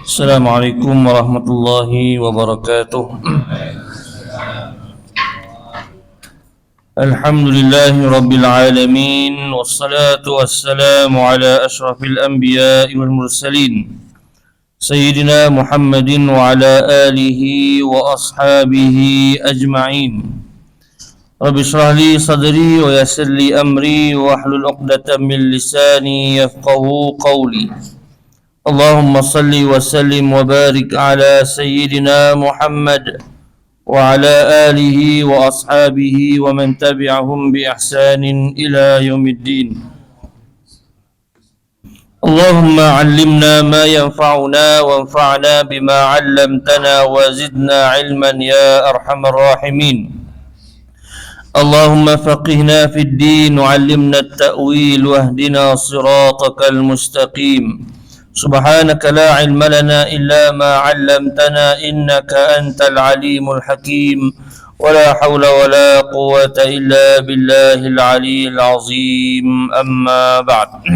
Assalamualaikum warahmatullahi wabarakatuh. Alhamdulillahi rabbil alamin, wassalatu wassalamu ala ashrafil anbiya'i wal mursalin Sayyidina Muhammadin wa ala alihi wa ashabihi ajma'in. Rabbi shrah li sadri wa yassir li amri wa hlul 'uqdatam min lisani yafqahu qawli. Allahumma salli wa sallim wa barik ala Sayyidina Muhammad wa ala alihi wa ashabihi wa man tabi'ahum bi ihsanin ila yaumiddin. Allahumma 'allimna ma yanfa'una wanfa'na bima 'allamtana wa zidna 'ilman ya arhamar rahimin. Allahumma faqihna fid din wa 'allimna at-ta'wil wahdina siratakal mustaqim. Subhanaka la 'ilma lana illa ma 'allamtana innaka antal 'alimul hakim. Wala haula wala quwwata illa billahil 'aliyyil 'azim. Amma ba'd.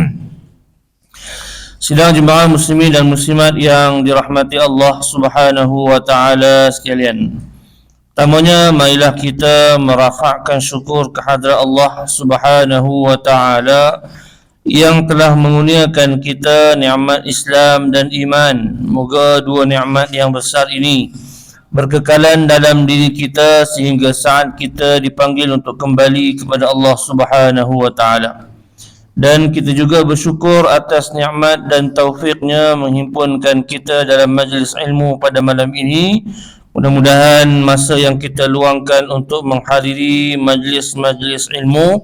Sidang jemaah muslimin dan muslimat yang dirahmati Allah Subhanahu wa taala sekalian. Pertamanya, marilah kita merafakkan syukur kehadrat Allah Subhanahu wa taala yang telah mengurniakan kita nikmat Islam dan iman. Moga dua nikmat yang besar ini berkekalan dalam diri kita sehingga saat kita dipanggil untuk kembali kepada Allah Subhanahu wa taala. Dan kita juga bersyukur atas nikmat dan taufiknya menghimpunkan kita dalam majlis ilmu pada malam ini. Mudah-mudahan masa yang kita luangkan untuk menghadiri majlis-majlis ilmu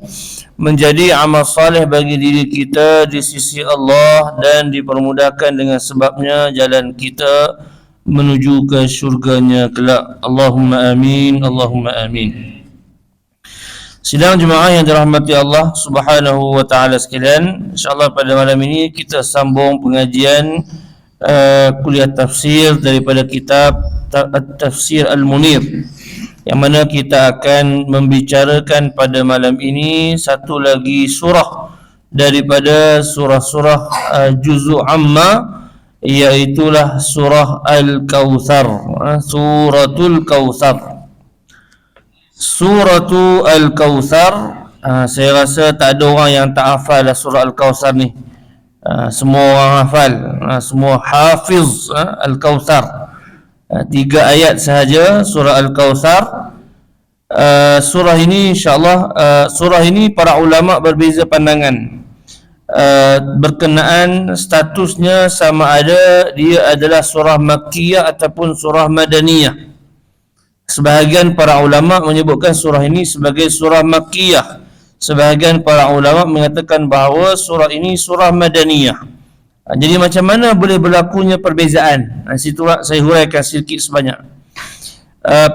menjadi amal saleh bagi diri kita di sisi Allah dan dipermudahkan dengan sebabnya jalan kita menuju ke syurganya kelak. Allahumma amin, Allahumma amin. Sidang jemaah yang dirahmati Allah Subhanahu wa taala sekalian, insyaallah pada malam ini kita sambung pengajian kuliah tafsir daripada kitab Tafsir Al-Munir, yang mana kita akan membicarakan pada malam ini satu lagi surah daripada surah-surah juz'u amma, iaitulah surah Al-Kautsar, suratul Kautsar. Suratul Al-Kautsar, saya rasa tak ada orang yang tak hafal surah Al-Kautsar ni. Semua orang hafal, semua hafiz Al-Kautsar. 3 ayat sahaja surah Al-Kautsar. Surah ini insya-Allah, surah ini para ulama berbeza pandangan berkenaan statusnya, sama ada dia adalah surah Makkiyah ataupun surah Madaniyah. Sebahagian para ulama menyebutkan surah ini sebagai surah Makkiyah. Sebahagian para ulama mengatakan bahawa surah ini surah Madaniyah. Jadi macam mana boleh berlakunya perbezaan? Situlah saya huraikan sedikit sebanyak.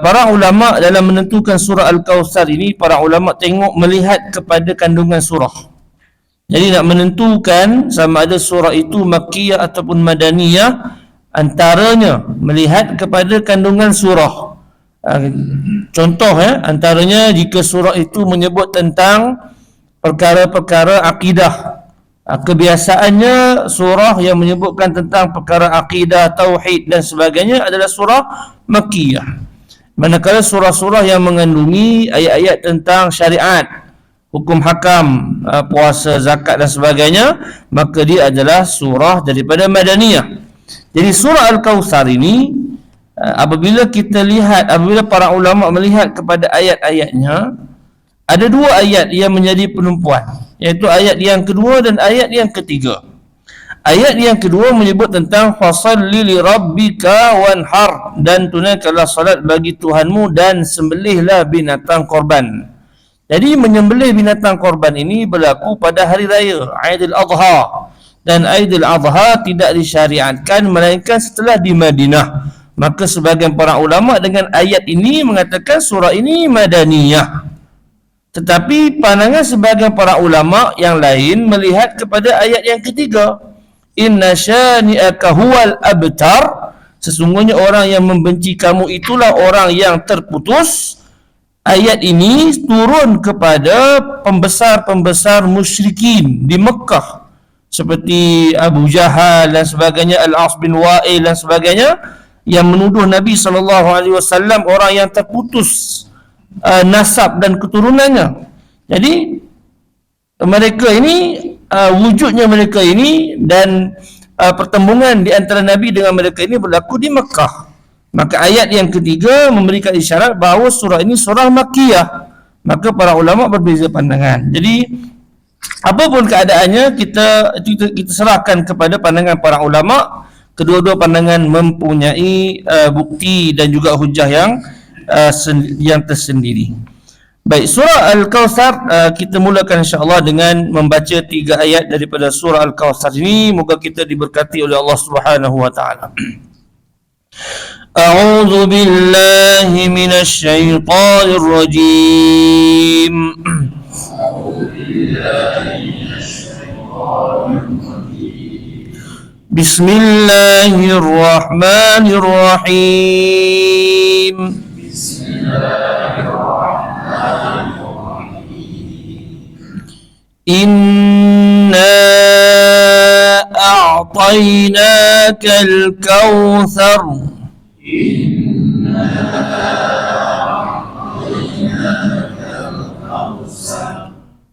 Para ulama dalam menentukan surah Al-Kautsar ini, para ulama melihat kepada kandungan surah. Jadi nak menentukan sama ada surah itu Makkiyah ataupun Madaniyah, antaranya melihat kepada kandungan surah. Contoh antaranya jika surah itu menyebut tentang perkara-perkara akidah, kebiasaannya surah yang menyebutkan tentang perkara akidah, tauhid dan sebagainya adalah surah Makkiyah. Manakala surah-surah yang mengandungi ayat-ayat tentang syariat, hukum hakam, puasa, zakat dan sebagainya, maka dia adalah surah daripada Madaniyah. Jadi surah Al-Kautsar ini, apabila para ulama melihat kepada ayat-ayatnya, ada 2 ayat yang menjadi penumpuan, iaitu ayat yang kedua dan ayat yang ketiga. Ayat yang kedua menyebut tentang fasalli li rabbika wanhar, dan tunaikanlah salat bagi Tuhanmu dan sembelihlah binatang korban. Jadi menyembelih binatang korban ini berlaku pada hari raya Aidil Adha, dan Aidil Adha tidak disyariatkan melainkan setelah di Madinah. Maka sebahagian para ulama dengan ayat ini mengatakan surah ini madaniyah. Tetapi pandangan sebahagian para ulama yang lain melihat kepada ayat yang ketiga, inna syani'aka huwal abtar, sesungguhnya orang yang membenci kamu itulah orang yang terputus. Ayat ini turun kepada pembesar-pembesar musyrikin di Mekah seperti Abu Jahal dan sebagainya, Al-As bin Wa'il dan sebagainya, yang menuduh Nabi SAW orang yang terputus nasab dan keturunannya. Jadi mereka ini wujudnya mereka ini dan pertembungan di antara Nabi dengan mereka ini berlaku di Mekah. Maka ayat yang ketiga memberikan isyarat bahawa surah ini surah Makkiyah. Maka para ulama berbeza pandangan. Jadi apapun keadaannya, kita serahkan kepada pandangan para ulama. Kedua-dua pandangan mempunyai bukti dan juga hujah yang tersendiri. Baik, surah Al-Kawthar kita mulakan insya-Allah dengan membaca 3 ayat daripada surah Al-Kawthar ini. Moga kita diberkati oleh Allah Subhanahu wa taala. أعوذ بالله من الشيطان الرجيم بسم الله الرحمن الرحيم إنا أعطيناك الكوثر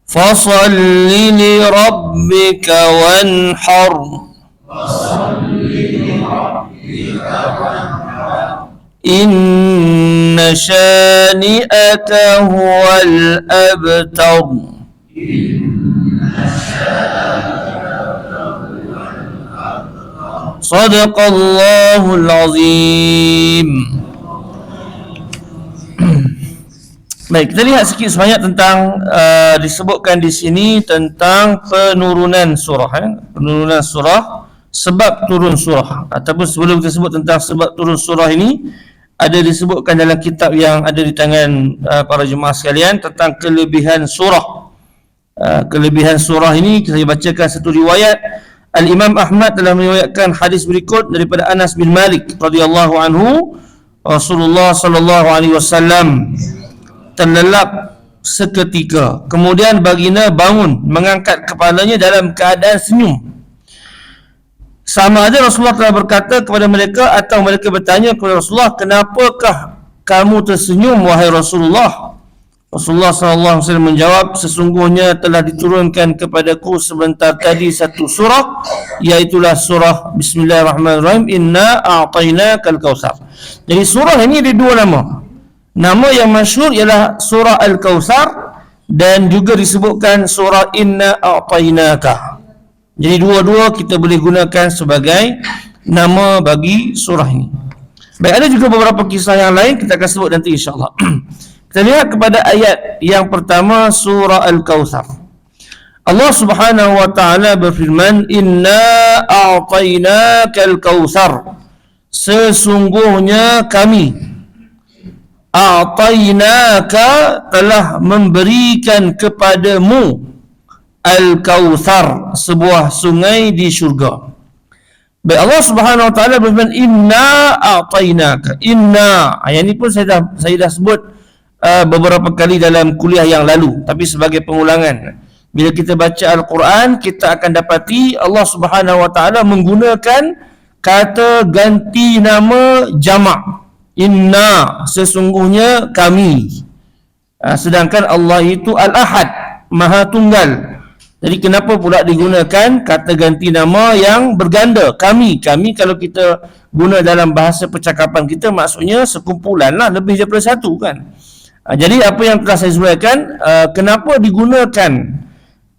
فصل لربك وانحر إن شانئك هو الأبتر صدق الله العظيم. Baik, kita lihat sikit sebanyak tentang disebutkan di sini tentang penurunan surah, penurunan surah, sebab turun surah. Ataupun sebelum kita sebut tentang sebab turun surah ini, ada disebutkan dalam kitab yang ada di tangan para jemaah sekalian tentang kelebihan surah. Kelebihan surah ini saya bacakan satu riwayat. Al-Imam Ahmad telah meriwayatkan hadis berikut daripada Anas bin Malik radhiyallahu anhu, Rasulullah sallallahu alaihi wasallam terlelap seketika, kemudian baginda bangun mengangkat kepalanya dalam keadaan senyum. Sama ada Rasulullah telah berkata kepada mereka atau mereka bertanya kepada Rasulullah, kenapakah kamu tersenyum wahai Rasulullah? Rasulullah SAW menjawab, sesungguhnya telah diturunkan kepadaku sebentar tadi satu surah, iaitulah surah Bismillahirrahmanirrahim, Inna a'tainakal kautsar. Jadi surah ini ada 2 nama. Nama yang masyhur ialah surah Al-Kawthar dan juga disebutkan surah Inna A'tainaka. Jadi dua-dua kita boleh gunakan sebagai nama bagi surah ini. Baik, ada juga beberapa kisah yang lain kita akan sebut nanti insya-Allah. Kita lihat kepada ayat yang pertama surah Al-Kawthar. Allah Subhanahu wa taala berfirman, Inna a'tainakal kautsar. Sesungguhnya kami a'tainaka telah memberikan kepadamu Al-Kawthar, sebuah sungai di syurga. Baik, Allah Subhanahu wa taala berfirman inna a'tainaka. Inna, ayat ini pun saya dah sebut beberapa kali dalam kuliah yang lalu, tapi sebagai pengulangan. Bila kita baca Al-Quran, kita akan dapati Allah Subhanahu wa taala menggunakan kata ganti nama jamak. Inna, sesungguhnya kami. Sedangkan Allah itu Al-Ahad, Maha Tunggal. Jadi kenapa pula digunakan kata ganti nama yang berganda? Kami kalau kita guna dalam bahasa percakapan kita, maksudnya sekumpulan lah, lebih daripada satu kan. Jadi apa yang telah saya sebutkan, kenapa digunakan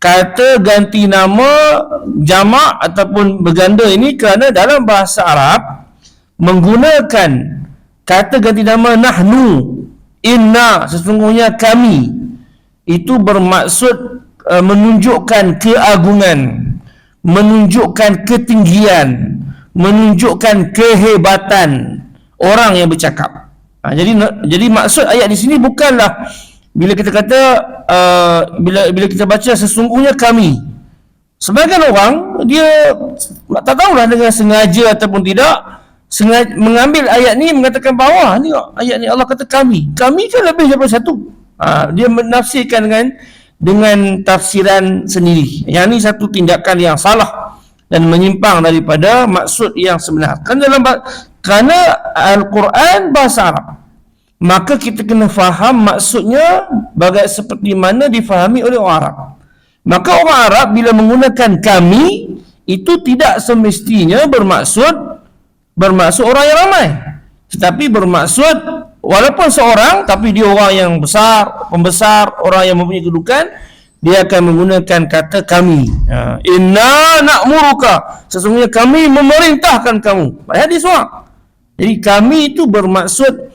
kata ganti nama jamak ataupun berganda ini? Kerana dalam bahasa Arab menggunakan kata ganti nama nahnu, inna, sesungguhnya kami, itu bermaksud menunjukkan keagungan, menunjukkan ketinggian, menunjukkan kehebatan orang yang bercakap. Jadi maksud ayat di sini bukanlah bila kita kata bila kita baca sesungguhnya kami. Sebagian orang dia tak tahulah dengan sengaja ataupun tidak mengambil ayat ni mengatakan bahawa ni ayat ni Allah kata kami kan lebih daripada satu. Dia menafsirkan dengan tafsiran sendiri. Yang ni satu tindakan yang salah dan menyimpang daripada maksud yang sebenar. Kerana Al-Quran bahasa Arab, maka kita kena faham maksudnya seperti mana difahami oleh orang Arab. Maka orang Arab bila menggunakan kami, itu tidak semestinya bermaksud orang yang ramai, tetapi bermaksud walaupun seorang tapi dia orang yang besar, pembesar, orang yang mempunyai kedudukan, dia akan menggunakan kata kami. Inna na'muruka, sesungguhnya kami memerintahkan kamu. Hadis orang. Jadi kami itu bermaksud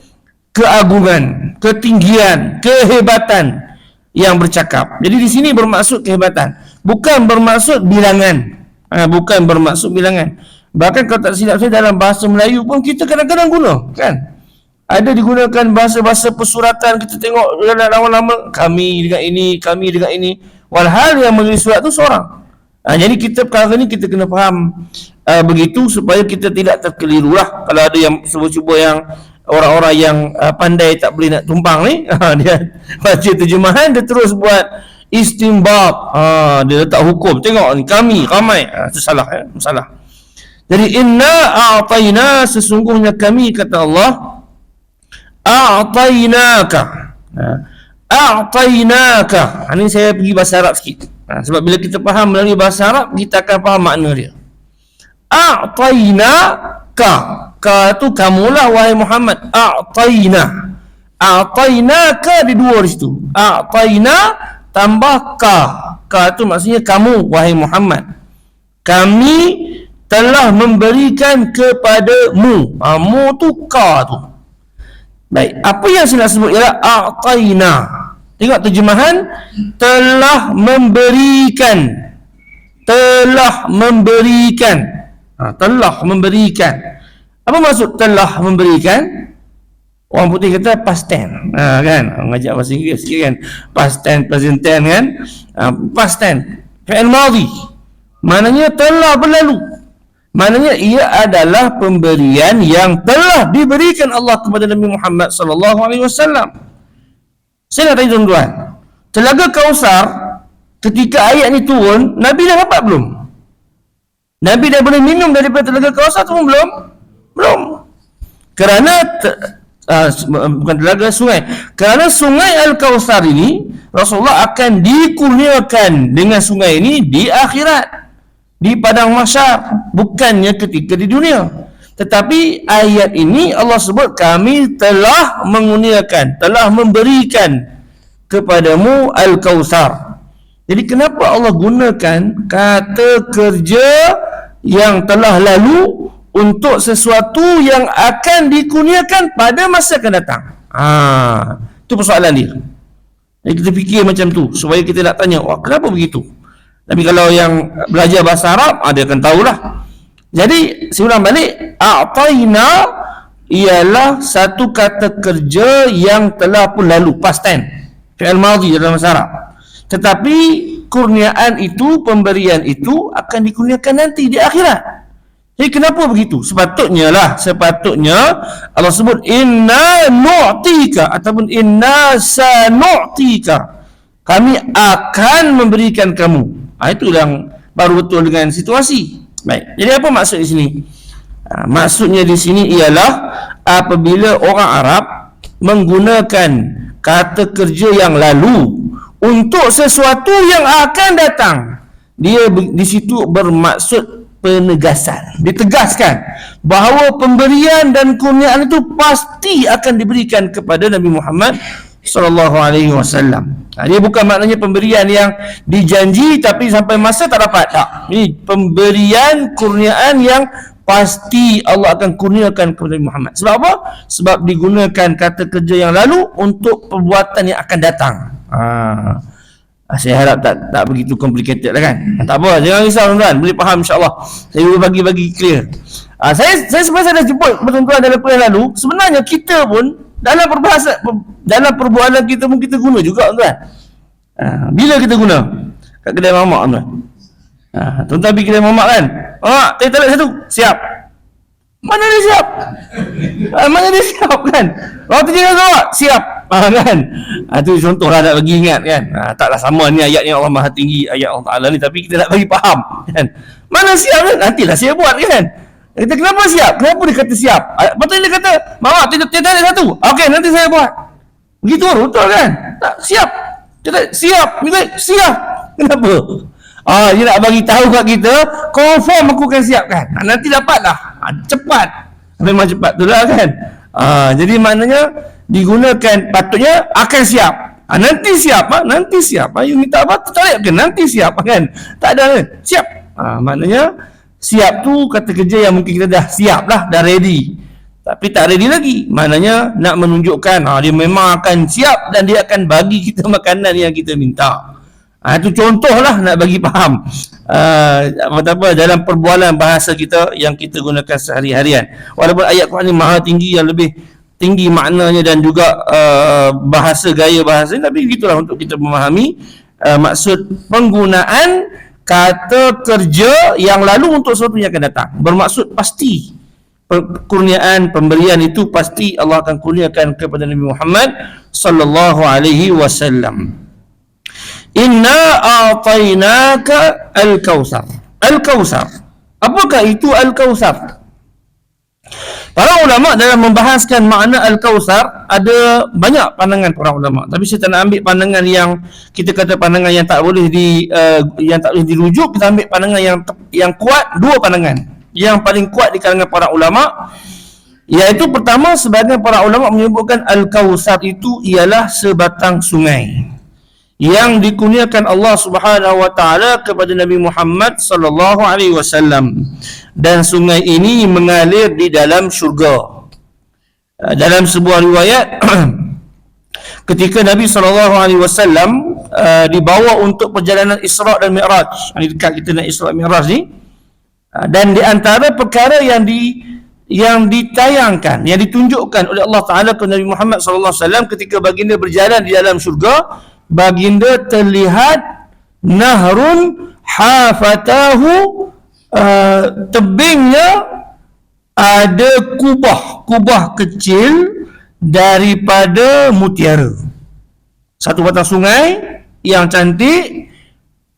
keagungan, ketinggian, kehebatan yang bercakap. Jadi di sini bermaksud kehebatan, bukan bermaksud bilangan. Bukan bermaksud bilangan. Bahkan kalau tak silap saya dalam bahasa Melayu pun kita kadang-kadang guna, kan? Ada digunakan bahasa-bahasa persuratan, kita tengok lama-lama kami dengan ini, kami dengan ini. Walhal yang menulis surat tu seorang. Jadi kita perkara ni kita kena faham begitu supaya kita tidak terkelirulah. Kalau ada yang cuba-cuba yang orang-orang yang pandai tak boleh nak tumpang ni, dia baca terjemahan, dia terus buat istinbat, dia letak hukum. Tengok ni kami ramai, itu salah, salah. Jadi inna a'tayna, sesungguhnya kami, kata Allah, a'tainaka. A'tainaka. Ini saya pergi bahasa Arab sikit. Sebab bila kita faham melalui bahasa Arab, kita akan faham makna dia. A'tainaka. Ka tu kamulah wahai Muhammad. A'taina. A'tainaka di dua di situ. A'taina tambah ka. Ka tu maksudnya kamu wahai Muhammad. Kami telah memberikan kepadamu. Mu tu ka tu. Baik, apa yang saya nak sebut ialah a'taina. Tengok terjemahan, telah memberikan. Telah memberikan. Telah memberikan. Apa maksud telah memberikan? Orang putih kata past tense. Kan? Ngajak bahasa Inggeris sikit kan. Past tense, present tense kan. Past tense. Fi'il madhi. Maknanya telah berlalu. Maknanya ia adalah pemberian yang telah diberikan Allah kepada Nabi Muhammad sallallahu alaihi wasallam. Saya nak tanya tuan-tuan, Telaga Kausar ketika ayat ni turun, Nabi dah dapat belum? Nabi dah boleh minum daripada Telaga Kausar tu belum? Belum. Kerana bukan telaga, sungai. Kerana sungai Al-Kausar ini Rasulullah akan dikurniakan dengan sungai ini di akhirat, di padang mahsyar, bukannya ketika di dunia. Tetapi ayat ini Allah sebut kami telah mengurniakan, telah memberikan kepadamu Al-Kausar. Jadi kenapa Allah gunakan kata kerja yang telah lalu untuk sesuatu yang akan dikurniakan pada masa akan datang? Itu persoalan dia. Jadi kita fikir macam tu supaya kita nak tanya, wah kenapa begitu? Tapi kalau yang belajar bahasa Arab, dia akan tahulah. Jadi, saya ulang balik, a'tayna ialah satu kata kerja yang telah pun lalu, past tense, fi'il madhi dalam bahasa Arab. Tetapi, kurniaan itu, pemberian itu akan dikurniakan nanti di akhirat. Jadi, kenapa begitu? Sepatutnya Allah sebut inna nu'tika ataupun inna sanu'tika. Kami akan memberikan kamu. Itu yang baru betul dengan situasi. Baik. Jadi apa maksud di sini? Maksudnya di sini ialah apabila orang Arab menggunakan kata kerja yang lalu untuk sesuatu yang akan datang, dia di situ bermaksud penegasan. Ditegaskan bahawa pemberian dan kurniaan itu pasti akan diberikan kepada Nabi Muhammad sallallahu alaihi wasallam. Dia bukan maknanya pemberian yang dijanji tapi sampai masa tak dapat. Tak. Ini pemberian kurniaan yang pasti Allah akan kurniakan kepada Muhammad. Sebab apa? Sebab digunakan kata kerja yang lalu untuk perbuatan yang akan datang. Saya harap tak begitu complicated lah kan. Tak apa, jangan risau tuan-tuan, boleh faham insya-Allah. Saya bagi clear. Saya sebenarnya dah jemput tuan-tuan dalam kuliah lalu, sebenarnya kita pun dalam perbualan kita pun kita guna juga tuan. Bila kita guna? Kat kedai mamak tuan. Tuan-tuan pergi kedai mamak kan? Teh tarik satu, siap. Mana dia siap? Mana dia siap kan? Waktu dia kau siap. Kan? Itu contoh lah nak bagi ingat kan. Taklah sama ni ayat yang Allah Maha Tinggi, ayat Allah Ta'ala ni, tapi kita nak bagi faham kan. Mana siap kan? Nantilah saya buat kan. Kita kenapa siap? Kenapa dia kata siap? Lepas dia kata, Mama, dia tarik satu. Okey, nanti saya buat. Begitu betul kan? Tak, siap. Kita siap. Siap. Kenapa? Dia nak bagi tahu kat kita, confirm aku akan siapkan. Nanti dapatlah. Cepat. Memang cepat tu lah kan. Jadi maknanya digunakan patutnya akan siap. Nanti siap. Nanti siap. You minta apa? Tarik ke? Nanti siap kan? Tak ada kan? Siap. Maknanya siap tu kata kerja yang mungkin kita dah siap lah, dah ready. Tapi tak ready lagi. Maknanya nak menunjukkan dia memang akan siap dan dia akan bagi kita makanan yang kita minta. Itu contoh lah nak bagi faham apa dalam perbualan bahasa kita yang kita gunakan sehari-harian. Walaupun ayat Quran ni maha tinggi, yang lebih tinggi maknanya dan juga bahasa, gaya bahasa, tapi begitulah untuk kita memahami maksud penggunaan kata kerja yang lalu untuk sesuatu yang akan datang. Bermaksud pasti kurniaan, pemberian itu pasti Allah akan kurniakan kepada Nabi Muhammad sallallahu alaihi wasallam. Inna a'tainaka al-kautsar. Al-kautsar. Apakah itu al-kautsar? Para ulama dalam membahaskan makna al-kautsar ada banyak pandangan para ulama. Tapi saya tak nak ambil pandangan yang kita kata pandangan yang tak boleh dirujuk. Kita ambil pandangan yang kuat, dua pandangan. Yang paling kuat di kalangan para ulama, iaitu pertama, sebagian para ulama menyebutkan al-kautsar itu ialah sebatang sungai yang dikurniakan Allah Subhanahu wa taala kepada Nabi Muhammad sallallahu alaihi wasallam, dan sungai ini mengalir di dalam syurga. Dalam sebuah riwayat ketika Nabi sallallahu alaihi wasallam dibawa untuk perjalanan Isra dan Mi'raj. Ini dekat kita nak Isra Mi'raj ni. Dan di antara perkara yang ditayangkan, yang ditunjukkan oleh Allah Taala kepada Nabi Muhammad sallallahu alaihi wasallam ketika baginda berjalan di dalam syurga, baginda terlihat nahrun hafatahu, tebingnya ada kubah kecil daripada mutiara. Satu batang sungai yang cantik,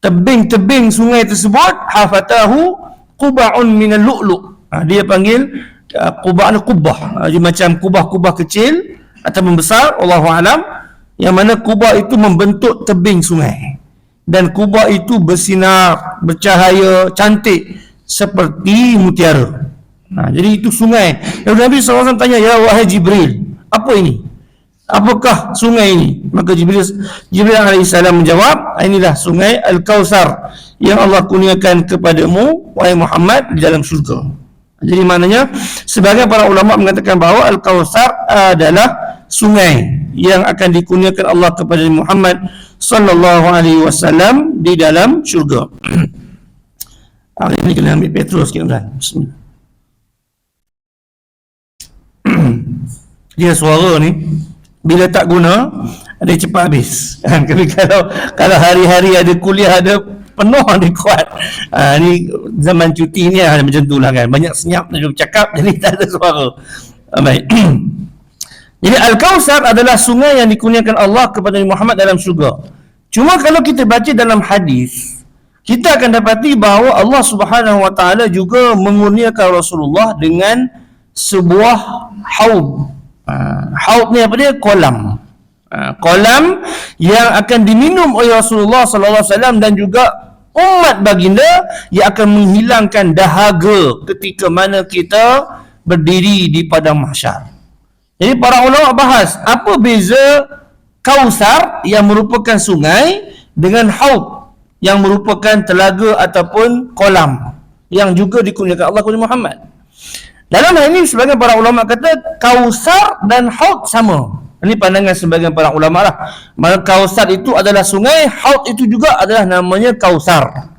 tebing sungai tersebut hafatahu quba'un minal lu'lu'. Dia panggil kubah. Dia macam kubah kecil atau membesar, Allahu a'lam, yang mana kubah itu membentuk tebing sungai, dan kubah itu bersinar, bercahaya, cantik seperti mutiara. Jadi itu sungai. Lalu Nabi SAW tanya, ya wahai Jibril, apa ini? Apakah sungai ini? Maka Jibril AS menjawab, inilah sungai Al-Kautsar yang Allah kurniakan kepadamu wahai Muhammad di dalam syurga. Jadi maknanya sebagian para ulama mengatakan bahawa Al-Kautsar adalah sungai yang akan dikurniakan Allah kepada Muhammad sallallahu alaihi wasallam di dalam syurga. Hari ini kena ambil petrol sikit tuan. Bismillah. Dia suara ni bila tak guna dia cepat habis. Tapi kalau hari-hari ada kuliah, ada penuh, dia kuat. Ni zaman cuti ni macam tu lah kan. Banyak senyap dia bercakap, jadi tak ada suara. Baik. Jadi Al-Kautsar adalah sungai yang dikurniakan Allah kepada Nabi Muhammad dalam syurga. Cuma kalau kita baca dalam hadis, kita akan dapati bahawa Allah Subhanahu wa taala juga mengurniakan Rasulullah dengan sebuah haud. Haud ni apa dia? Kolam. Kolam yang akan diminum oleh Rasulullah sallallahu alaihi wasallam dan juga umat baginda, yang akan menghilangkan dahaga ketika mana kita berdiri di padang mahsyar. Jadi para ulama bahas apa beza Kautsar yang merupakan sungai dengan haud yang merupakan telaga ataupun kolam yang juga dikurniakan Allah kepada Muhammad. Dalam hal ini sebagian para ulama kata Kautsar dan haud sama. Ini pandangan sebagian para ulama lah. Maka Kausar itu adalah sungai, Haud itu juga adalah namanya Kausar.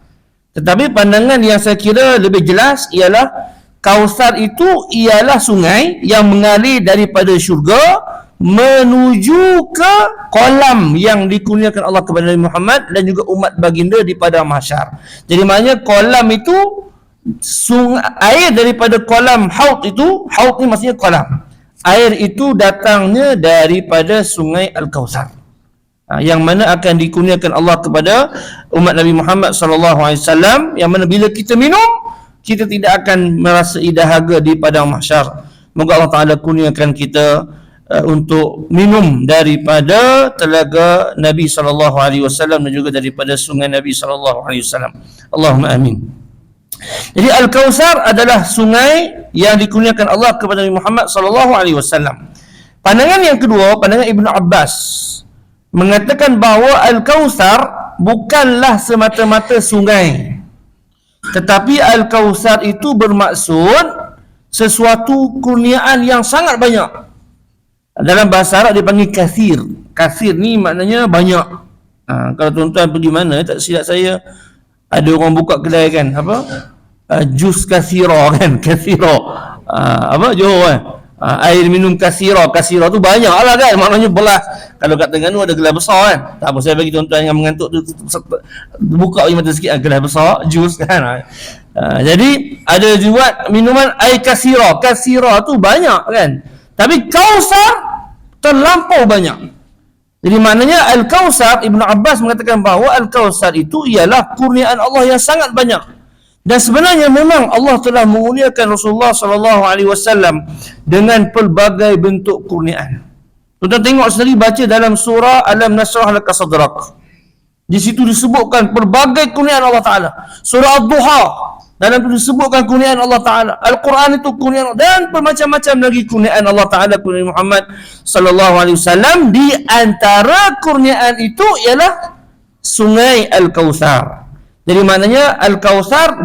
Tetapi pandangan yang saya kira lebih jelas ialah Kausar itu ialah sungai yang mengalir daripada syurga menuju ke kolam yang dikurniakan Allah kepada Nabi Muhammad dan juga umat baginda di padang mahsyar. Jadi maknanya kolam itu air daripada kolam Haud itu, Haud ni maksudnya kolam. Air itu datangnya daripada sungai Al-Kausar. Yang mana akan dikurniakan Allah kepada umat Nabi Muhammad sallallahu alaihi wasallam, yang mana bila kita minum kita tidak akan merasa dahaga di padang mahsyar. Moga Allah Taala kurniakan kita untuk minum daripada telaga Nabi sallallahu alaihi wasallam dan juga daripada sungai Nabi sallallahu alaihi wasallam. Allahumma amin. Jadi Al-Kausar adalah sungai yang dikurniakan Allah kepada Nabi Muhammad sallallahu alaihi wasallam. Pandangan yang kedua, pandangan Ibnu Abbas mengatakan bahawa Al-Kausar bukanlah semata-mata sungai, tetapi Al-Kausar itu bermaksud sesuatu kurniaan yang sangat banyak. Dalam bahasa Arab dipanggil kathir. Kathir ni maknanya banyak. Kalau tuan-tuan pergi mana, tak silap saya, ada orang buka kedai kan, apa? Jus kathira kan, kathira. Apa? Johor kan? Air minum kathira. Kathira tu banyak lah kan, maknanya belah. Kalau kat Terengganu ada gelas besar kan. Tak apa, saya bagi tuan-tuan yang mengantuk tu buka je mata sikit, gelas besar, jus kan. Jadi ada juga minuman air kathira. Kathira tu banyak kan. Tapi Kausar terlampau banyak. Jadi maknanya Al-Kausar, Ibnu Abbas mengatakan bahawa Al-Kausar itu ialah kurniaan Allah yang sangat banyak. Dan sebenarnya memang Allah telah mengurniakan Rasulullah sallallahu alaihi wasallam dengan pelbagai bentuk kurniaan. Tuan tengok sendiri, baca dalam surah Alam Nashrah Laka Sadrak. Di situ disebutkan pelbagai kurniaan Allah Taala. Surah Ad-Duha, dalam itu disebutkan kurniaan Allah Ta'ala. Al-Quran itu kurniaan, dan bermacam-macam lagi kurniaan Allah Ta'ala kepada Muhammad sallallahu alaihi wasallam. Di antara kurniaan itu ialah sungai Al-Kausar. Jadi maknanya Al-Kausar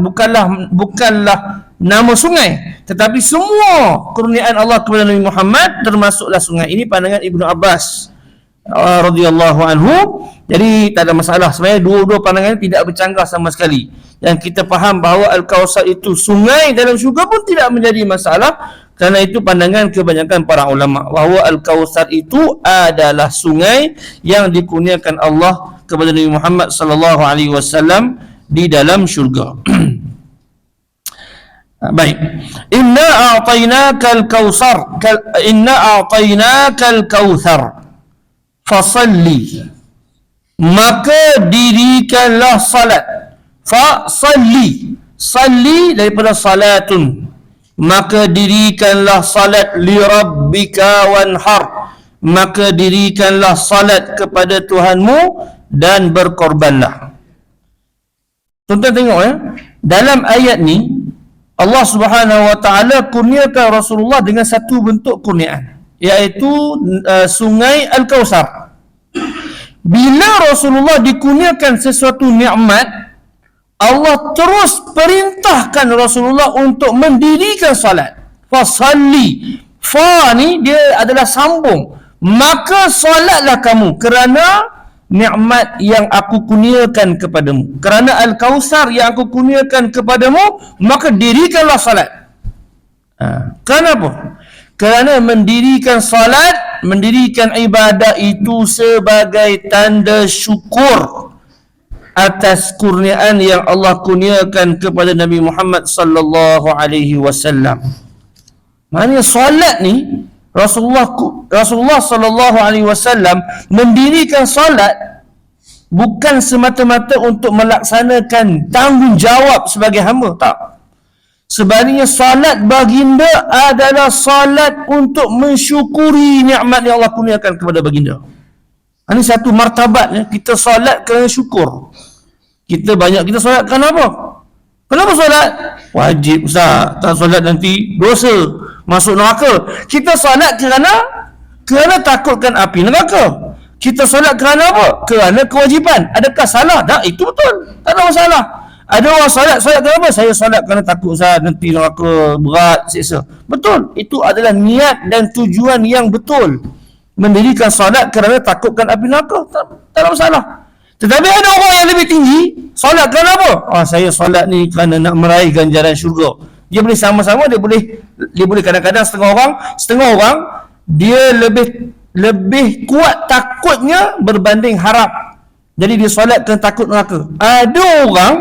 bukanlah nama sungai, tetapi semua kurniaan Allah kepada Nabi Muhammad termasuklah sungai. Ini pandangan Ibnu Abbas radhiyallahu anhu. Jadi tak ada masalah. Sebenarnya dua-dua pandangan ini tidak bercanggah sama sekali. Yang kita faham bahawa Al-Kausar itu sungai dalam syurga pun tidak menjadi masalah. Kerana itu pandangan kebanyakan para ulama bahawa Al-Kausar itu adalah sungai yang dikurniakan Allah kepada Nabi Muhammad sallallahu alaihi wasallam di dalam syurga. Baik. Inna a'tainakal kausar, inna a'tainakal kautsar fasalli, maka dirikanlah salat. Fasalli, salli daripada salatun, maka dirikanlah salat. Li rabbika wanhar, maka dirikanlah salat kepada Tuhanmu dan berkorbanlah. Tuan-tuan tengok ya, dalam ayat ni Allah Subhanahu wa taala kurniakan Rasulullah dengan satu bentuk kurniaan, iaitu sungai Al-Kausar. Bila Rasulullah dikurniakan sesuatu nikmat, Allah terus perintahkan Rasulullah untuk mendirikan salat. Fasalli, fa ni dia adalah sambung, maka salatlah kamu kerana nikmat yang aku kurniakan kepadamu, kerana Al-Kausar yang aku kurniakan kepadamu, maka dirikanlah salat. Kenapa? Kerana mendirikan salat, mendirikan ibadah itu sebagai tanda syukur atas kurniaan yang Allah kurniakan kepada Nabi Muhammad sallallahu alaihi wasallam. Maknanya solat ni Rasulullah sallallahu alaihi wasallam mendirikan solat bukan semata-mata untuk melaksanakan tanggungjawab sebagai hamba, tak. Sebaliknya solat baginda adalah solat untuk mensyukuri nikmat yang Allah kurniakan kepada baginda. Ini satu martabat, kita solat kerana syukur. Kita solat kerana apa? Kenapa solat? Wajib Ustaz, tak solat nanti dosa, masuk neraka. Kita solat kerana takutkan api neraka. Kita solat kerana apa? Kerana kewajipan. Adakah salah? Tak, itu betul, tak ada masalah. Ada orang solat kenapa? Saya solat kerana takut Ustaz nanti neraka berat, siksa. Betul, itu adalah niat dan tujuan yang betul. mendirikan solat kerana takutkan api neraka, tak ada masalah. Tetapi ada orang yang lebih tinggi, solat kerana apa? Saya solat ni kerana nak meraih ganjaran syurga. Dia boleh sama-sama, dia boleh kadang-kadang setengah orang dia lebih kuat takutnya berbanding harap. Jadi dia solat kerana takut neraka. Ada orang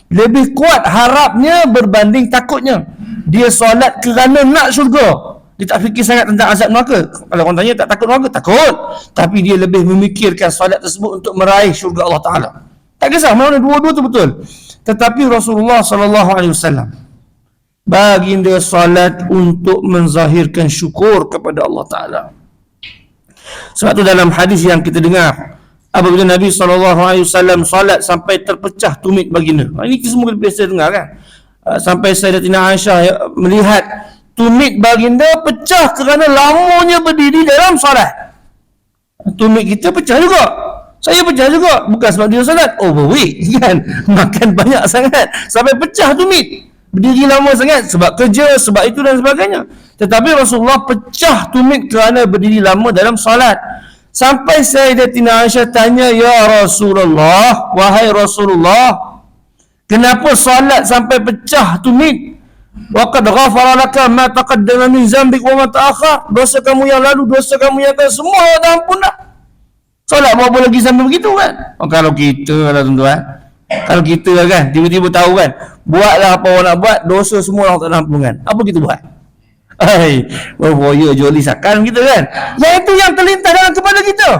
lebih kuat harapnya berbanding takutnya. Dia solat kerana nak syurga. Dia tak fikir sangat tentang azab neraka. Kalau orang tanya tak takut neraka, takut. Tapi dia lebih memikirkan solat tersebut untuk meraih syurga Allah Ta'ala. Tak kisah mana dua-dua tu betul. Tetapi Rasulullah SAW baginda solat untuk menzahirkan syukur kepada Allah Ta'ala. Sebab tu dalam hadis yang kita dengar, apabila Nabi SAW solat sampai terpecah tumit baginda. Ini kita semua biasa dengar kan. Sampai Sayyidatina Aisyah melihat tumit baginda pecah kerana lamanya berdiri dalam solat. Tumit kita pecah juga. Saya pecah juga. Bukan sebab dia solat. Overweight kan. Makan banyak sangat. Sampai pecah tumit. Berdiri lama sangat. Sebab kerja, sebab itu dan sebagainya. Tetapi Rasulullah pecah tumit kerana berdiri lama dalam solat. Sampai Sayyidatina Aisyah tanya, "Ya Rasulullah, wahai Rasulullah, kenapa solat sampai pecah tumit? Wa qad ghafara laka ma taqaddama min zambik wa ma ta'akhkhar." Dosa kamu yang lalu, dosa kamu yang akan, semua Allah dah ampun dah. Solat apa lagi sampai begitu kan? Kalau kita lah tuan-tuan, kalau kita kan tiba-tiba tahu kan, buatlah apa orang nak buat, dosa semua Allah tak ampun kan. Apa kita buat? Boya joli sakan kita kan. Yang itu yang terlintas dalam kepala kita.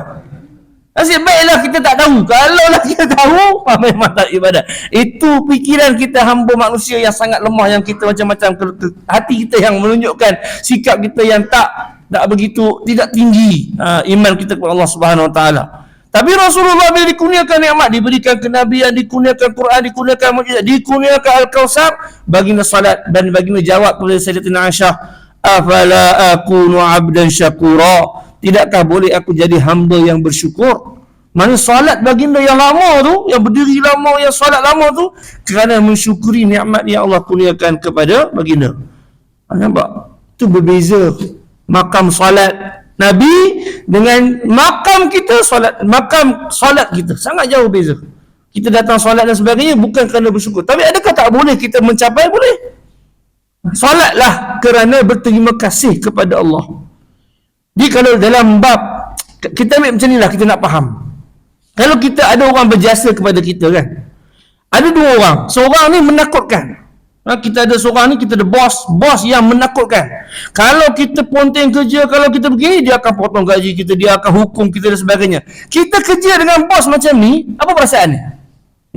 Nasib baiklah kita tak tahu. Kalau lah kita tahu, memang tak ibadat. Itu pikiran kita hamba manusia yang sangat lemah, yang kita macam-macam, hati kita yang menunjukkan sikap kita yang tak begitu, tidak tinggi iman kita kepada Allah Subhanahu Wa Taala. Tapi Rasulullah bila dikurniakan nikmat, diberikan kenabian, dikurniakan Quran, dikurniakan mukjizat, dikurniakan Al-Kautsar, baginda salat dan baginda jawab kepada Sayyidatina Aisyah, "Afala akunu 'abdan syakura?" Tidakkah boleh aku jadi hamba yang bersyukur? Mana solat baginda yang lama tu, yang berdiri lama, yang solat lama tu, kerana mensyukuri nikmat yang Allah kurniakan kepada baginda. Nampak? Itu berbeza makam solat Nabi dengan makam kita solat, makam solat kita sangat jauh beza. Kita datang solat dan sebagainya bukan kerana bersyukur. Tapi adakah tak boleh kita mencapai? Boleh. Solatlah kerana berterima kasih kepada Allah. Jadi kalau dalam bab, kita ambil macam inilah, kita nak faham. Kalau kita ada orang berjasa kepada kita kan, ada dua orang. Seorang ni menakutkan. Kita ada seorang ni, kita ada bos yang menakutkan. Kalau kita ponteng kerja, kalau kita begini, dia akan potong gaji kita, dia akan hukum kita dan sebagainya. Kita kerja dengan bos macam ni, apa perasaan ni?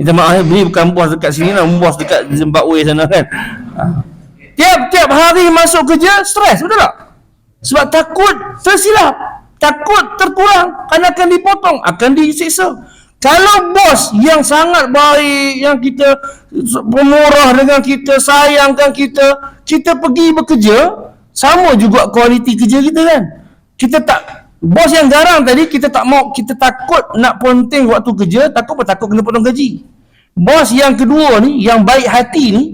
Minta maaf, beli bukan bos dekat sini lah, bos dekat Zimbabwe sana kan. Tiap hari masuk kerja, stres, betul tak? Sebab takut tersilap, takut terkurang, akan dipotong, akan disiksa. Kalau bos yang sangat baik, yang kita pemurah dengan kita, sayangkan kita pergi bekerja, sama juga kualiti kerja kita kan. Kita tak, bos yang garang tadi, kita tak mau, kita takut nak ponteng waktu kerja, takut kena potong gaji. Bos yang kedua ni, yang baik hati ni,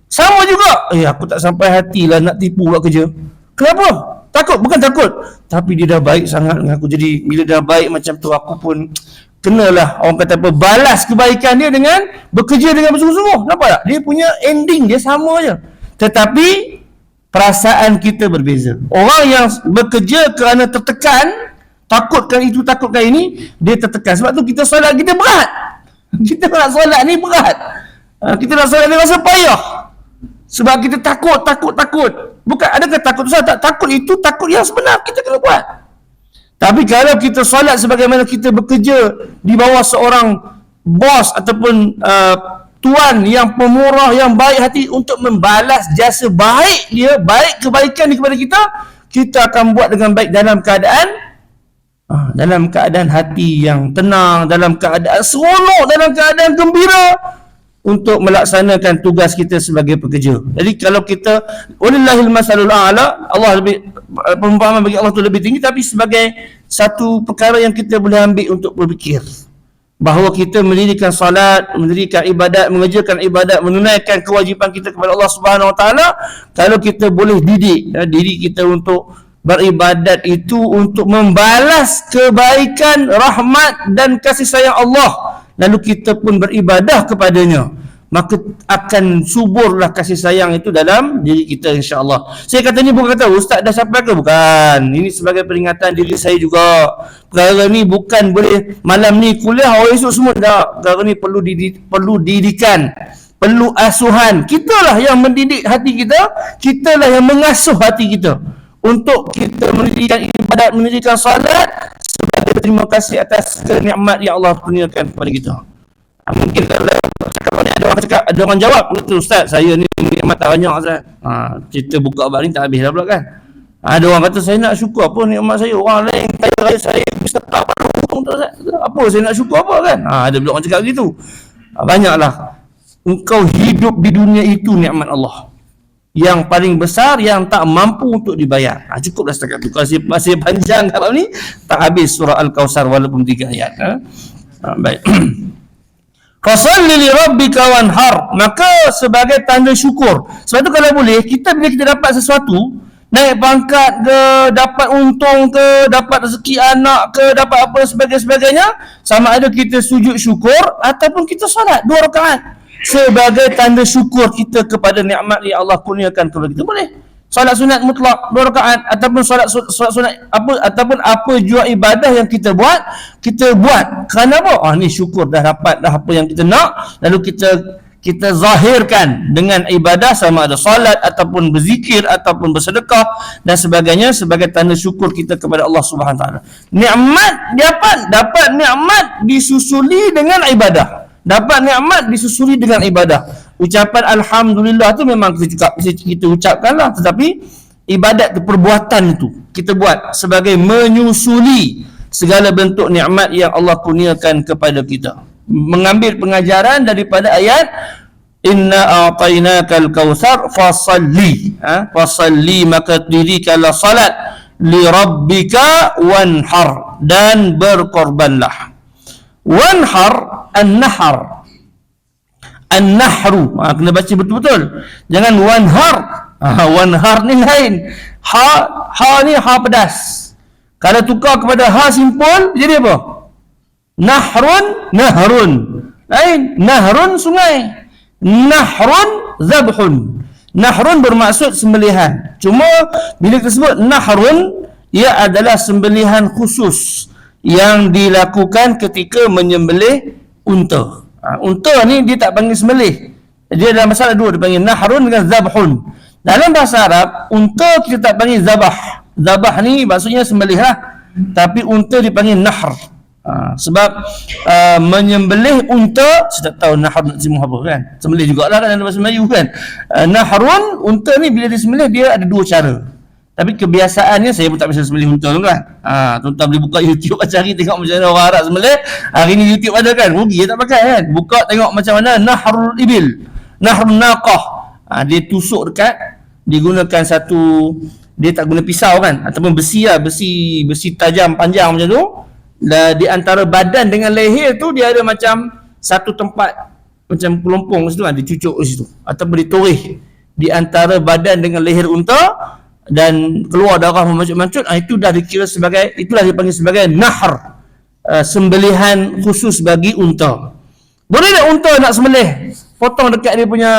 sama juga, aku tak sampai hati lah nak tipu buat kerja. Kenapa? Takut, bukan takut, tapi dia dah baik sangat dengan aku. Jadi bila dah baik macam tu, aku pun kenalah, orang kata apa, balas kebaikan dia dengan bekerja dengan bersungguh-sungguh. Nampak tak? Dia punya ending dia sama je. Tetapi perasaan kita berbeza. Orang yang bekerja kerana tertekan, takutkan itu, takutkan ini, dia tertekan. Sebab tu kita solat kita berat. Kita nak solat ni berat. Kita nak solat ni rasa payah. Sebab kita takut. Bukan, adakah takut besar? Tak, takut itu takut yang sebenar, kita kena buat. Tapi kalau kita solat sebagaimana kita bekerja di bawah seorang bos ataupun tuan yang pemurah, yang baik hati, untuk membalas jasa baik dia, baik kebaikan dia kepada kita, kita akan buat dengan baik dalam keadaan hati yang tenang, dalam keadaan seronok, dalam keadaan gembira, untuk melaksanakan tugas kita sebagai pekerja. Jadi kalau kita, walillahil masalul a'la, Allah lebih, perumpamaan bagi Allah tu lebih tinggi, tapi sebagai satu perkara yang kita boleh ambil untuk berfikir, bahawa kita mendirikan salat, mendirikan ibadat, mengerjakan ibadat, menunaikan kewajipan kita kepada Allah Subhanahu Wa Taala, kalau kita boleh didik diri kita untuk beribadat itu untuk membalas kebaikan, rahmat dan kasih sayang Allah, lalu kita pun beribadah kepadanya, maka akan suburlah kasih sayang itu dalam diri kita, insya-Allah. Saya kata ni bukan kata ustaz dah sampai ke, bukan. Ini sebagai peringatan diri saya juga. Perkara ni bukan boleh malam ni kuliah, orang esok semua dah. Perkara ni perlu didikan, perlu asuhan. Kitalah yang mendidik hati kita, kitalah yang mengasuh hati kita untuk kita mendirikan ibadat, mendirikan salat sebagai terima kasih atas kenikmat yang Allah kurniakan kepada kita. Mungkin kalau cakap ni ada orang jawab, betul ustaz, saya ni nikmat tak banyak ustaz. Cerita buka abang ni tak habis dah pula kan. Ada orang kata saya nak syukur apa nikmat saya, orang lain kaya raya saya bisa tak untung tak ustaz. Apa saya nak syukur apa kan? Ada pula orang cakap begitu. Banyaklah. Engkau hidup di dunia itu nikmat Allah yang paling besar yang tak mampu untuk dibayar. Cukuplah setakat itu. Kalau masih panjang kalau ni tak habis surah Al-Kautsar walaupun 3 ayat. Baik. Fasalli li rabbika wanhar, maka sebagai tanda syukur. Sebab tu kalau boleh, kita bila kita dapat sesuatu, naik pangkat ke, dapat untung ke, dapat rezeki anak ke, dapat apa sebagainya, sama ada kita sujud syukur ataupun kita solat 2 rakaat sebagai tanda syukur kita kepada nikmat yang Allah kurniakan kepada kita. Boleh solat sunat mutlak 2 rakaat ataupun solat sunat apa jua ibadah yang kita buat kerana apa? Ni syukur dah dapat dah apa yang kita nak, lalu kita zahirkan dengan ibadah, sama ada solat ataupun berzikir ataupun bersedekah dan sebagainya sebagai tanda syukur kita kepada Allah Subhanahu taala. Nikmat dapat nikmat disusuli dengan ibadah. Dapat nikmat disusuli dengan ibadah. Ucapan alhamdulillah tu memang kita ucapkanlah, tetapi ibadat tu, perbuatan itu kita buat sebagai menyusuli segala bentuk nikmat yang Allah kurniakan kepada kita. Mengambil pengajaran daripada ayat inna a'tainakal kautsar fasalli, fasalli, maka dirikanlah salat, li rabbika wanhar, dan berkorbanlah. Wanhar, an-nahar, an-nahru, kena baca betul-betul, jangan wanhar. Wanhar ni lain. Ha ni ha pedas. Kalau tukar kepada ha simpul jadi apa? Nahrun lain. Nahrun sungai, nahrun zabhun. Nahrun bermaksud sembelihan. Cuma bila kita sebut nahrun, ia adalah sembelihan khusus yang dilakukan ketika menyembelih unta. Unta ni dia tak panggil sembelih. Dia dalam bahasa Arab 2, dia panggil nahrun dengan zabhun. Dalam bahasa Arab, unta kita tak panggil zabah. Zabah ni maksudnya sembelih lah. Tapi unta dipanggil nahr. Sebab menyembelih unta, saya tak tahu nahr nak simuh apa kan. Sembelih jugalah kan dalam bahasa Melayu kan. Nahrun, unta ni bila disembelih dia ada 2 cara. Tapi kebiasaannya saya pun tak biasa sembelih unta tu kan. Tuan-tuan boleh buka YouTube cari tengok macam mana orang Arab sembelih. Hari ni YouTube ada kan. Rugi tak pakai kan. Buka tengok macam mana nahrul ibil, nahrun naqah. Dia tusuk dekat, digunakan satu, dia tak guna pisau kan, ataupun besi lah, besi tajam panjang macam tu. Di antara badan dengan leher tu dia ada macam satu tempat macam pelompong situ kan, dicucuk di situ ataupun ditoreh di antara badan dengan leher unta dan keluar darah memancut-mancut. Itu dah dikira sebagai, itulah dipanggil sebagai nahr, sembelihan khusus bagi unta. Boleh tak unta nak sembelih potong dekat dia punya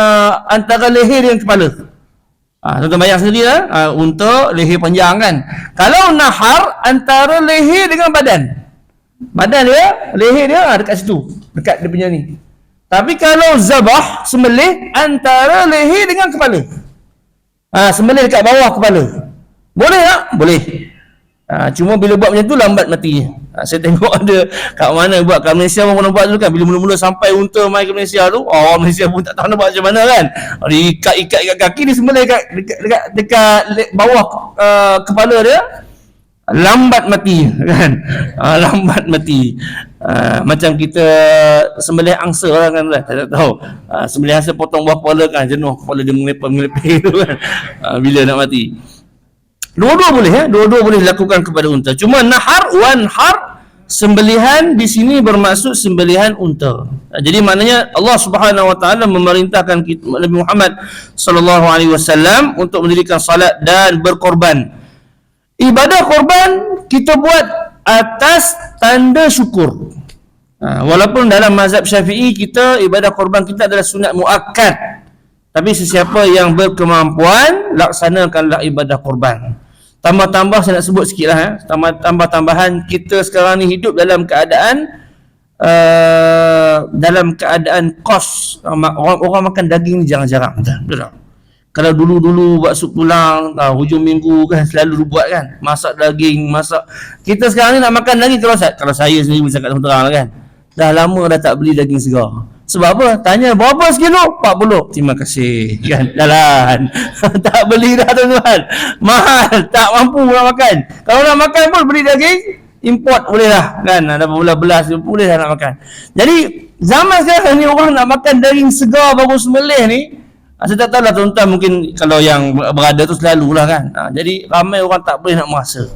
antara leher dengan kepala? Tuan-tuan bayang sendiri lah, unta leher panjang kan. Kalau nahar, antara leher dengan badan dia, leher dia dekat situ, dekat dia punya ni. Tapi kalau zabah, sembelih, antara leher dengan kepala. Sembelih dekat bawah kepala. Boleh tak? Boleh. Cuma bila buat macam tu lambat mati. Saya tengok ada kat mana buat, kat Malaysia orang buat dulu kan. Bila mula-mula sampai unta mai ke Malaysia tu, orang Malaysia pun tak tahu nak buat macam mana kan. Diikat kaki, disembelih dekat bawah kepala dia. Lambat mati kan. Lambat mati. Macam kita sembelih angsa orang kan, tak tahu. Sembelih angsa potong buah kepala kan, jenuh kepala dia melepeh tu kan. Bila nak mati. Dua-dua boleh dua-dua boleh dilakukan kepada unta. Cuma nahar, wanhar, sembelihan di sini bermaksud sembelihan unta. Jadi maknanya Allah Subhanahu wa taala memerintahkan Nabi Muhammad sallallahu alaihi wasallam untuk mendirikan salat dan berkorban. Ibadah korban kita buat atas tanda syukur. Walaupun dalam mazhab Syafi'i kita ibadah korban kita adalah sunat muakkad, tapi sesiapa yang berkemampuan laksanakanlah ibadah korban. Tambah-tambah saya nak sebut sikitlah tambah-tambahan, kita sekarang ni hidup dalam keadaan kos. Orang makan daging ni jarang-jarang, betul tak? Kalau dulu-dulu buat sup tulang, hujung minggu kan selalu buat kan, masak daging, kita sekarang ni nak makan daging, kalau saya sendiri bercakap terang kan, dah lama dah tak beli daging segar. Sebab apa? Tanya berapa sekilo? 40. Terima kasih kan, jalan. Tak beli dah tuan-tuan, mahal, tak mampu nak makan. Kalau nak makan pun beli daging import boleh lah kan, ada belas boleh lah nak makan. Jadi zaman sekarang ni orang nak makan daging segar baru sembelih ni, saya tak tahu lah tuan-tuan, mungkin kalau yang berada tu selalulah kan. Jadi ramai orang tak boleh nak merasa.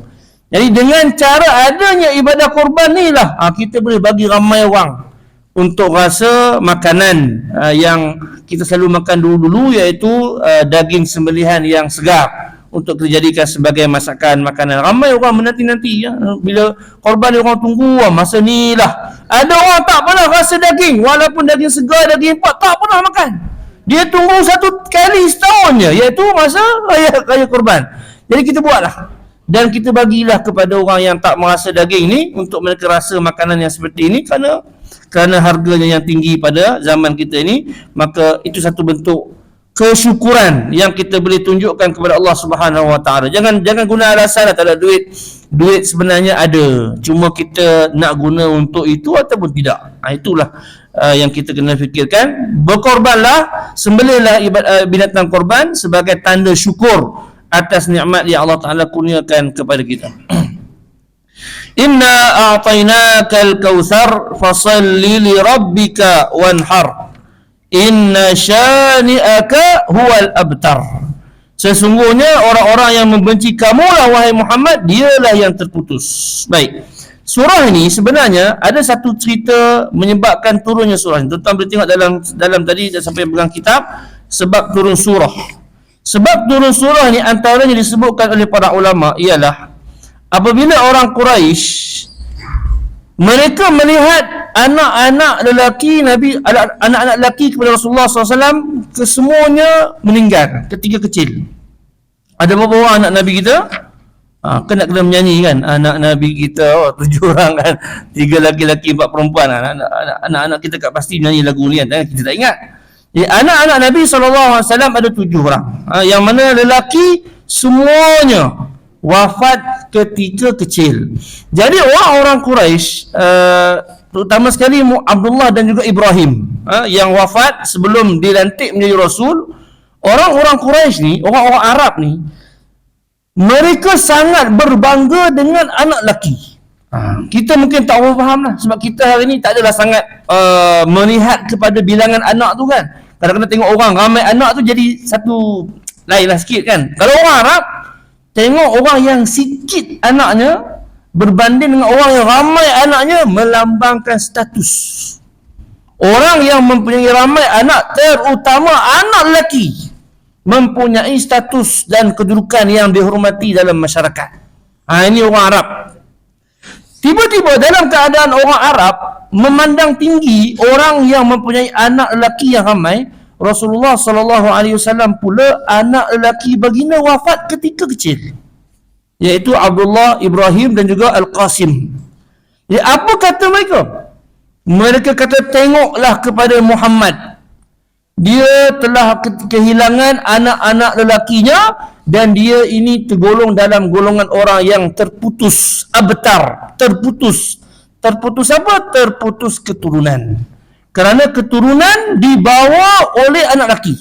Jadi dengan cara adanya ibadah korban ni lah kita boleh bagi ramai orang untuk rasa makanan yang kita selalu makan dulu-dulu, iaitu daging sembelihan yang segar, untuk dijadikan sebagai masakan makanan. Ramai orang menanti-nanti ya, bila korban orang tunggu masa ni lah. Ada orang tak pernah rasa daging, walaupun daging segar, daging import, tak pernah makan. Dia tunggu satu kali setahun je, iaitu masa raya korban. Jadi kita buatlah, dan kita bagilah kepada orang yang tak merasa daging ni, untuk mereka rasa makanan yang seperti ini, kerana harganya yang tinggi pada zaman kita ini. Maka itu satu bentuk kesyukuran yang kita boleh tunjukkan kepada Allah Subhanahu Wa Taala. Jangan guna alasan tak ada duit. Duit sebenarnya ada, cuma kita nak guna untuk itu ataupun tidak. Itulah yang kita kena fikirkan. Berkorbanlah, sembelihlah binatang korban sebagai tanda syukur atas nikmat yang Allah Taala kurniakan kepada kita. Inna a'tainakal kautsar fasalli li rabbika wanhar. Inna syani'aka huwal abtar. Sesungguhnya orang-orang yang membenci kamulah wahai Muhammad, dialah yang terputus. Baik. Surah ini sebenarnya ada satu cerita menyebabkan turunnya surah ini. Tuan-tuan boleh tengok dalam tadi sampai pegang kitab, sebab turun surah. Sebab turun surah ini antaranya disebutkan oleh para ulama ialah apabila orang Quraisy mereka melihat anak-anak lelaki Nabi, anak-anak lelaki kepada Rasulullah SAW, kesemuanya meninggal ketika kecil. Ada beberapa orang anak Nabi kita, kena menyanyi kan, anak Nabi kita 7 orang kan, 3 laki-laki 4 perempuan. Anak-anak kita kat pasti menyanyi lagu ni kan, kita tak ingat. Jadi anak-anak Nabi SAW ada 7 orang, yang mana lelaki semuanya wafat ketika kecil. Jadi orang-orang Quraisy, terutama sekali Abdullah dan juga Ibrahim, yang wafat sebelum dilantik menjadi Rasul. Orang-orang Quraisy ni, orang-orang Arab ni, mereka sangat berbangga dengan anak lelaki. Kita mungkin tak faham lah, sebab kita hari ni tak adalah sangat melihat kepada bilangan anak tu kan. Kadang-kadang tengok orang ramai anak tu jadi satu lain lah sikit kan. Kalau orang Arab, tengok orang yang sikit anaknya berbanding dengan orang yang ramai anaknya, melambangkan status. Orang yang mempunyai ramai anak, terutama anak lelaki, mempunyai status dan kedudukan yang dihormati dalam masyarakat. Ini orang Arab. Tiba-tiba dalam keadaan orang Arab memandang tinggi orang yang mempunyai anak lelaki yang ramai, Rasulullah SAW pula anak lelaki baginda wafat ketika kecil, iaitu Abdullah, Ibrahim dan juga Al-Qasim. Jadi apa kata mereka? Mereka kata, tengoklah kepada Muhammad, dia telah kehilangan anak-anak lelakinya, dan dia ini tergolong dalam golongan orang yang terputus abtar. Terputus apa? Terputus keturunan. Kerana keturunan dibawa oleh anak lelaki.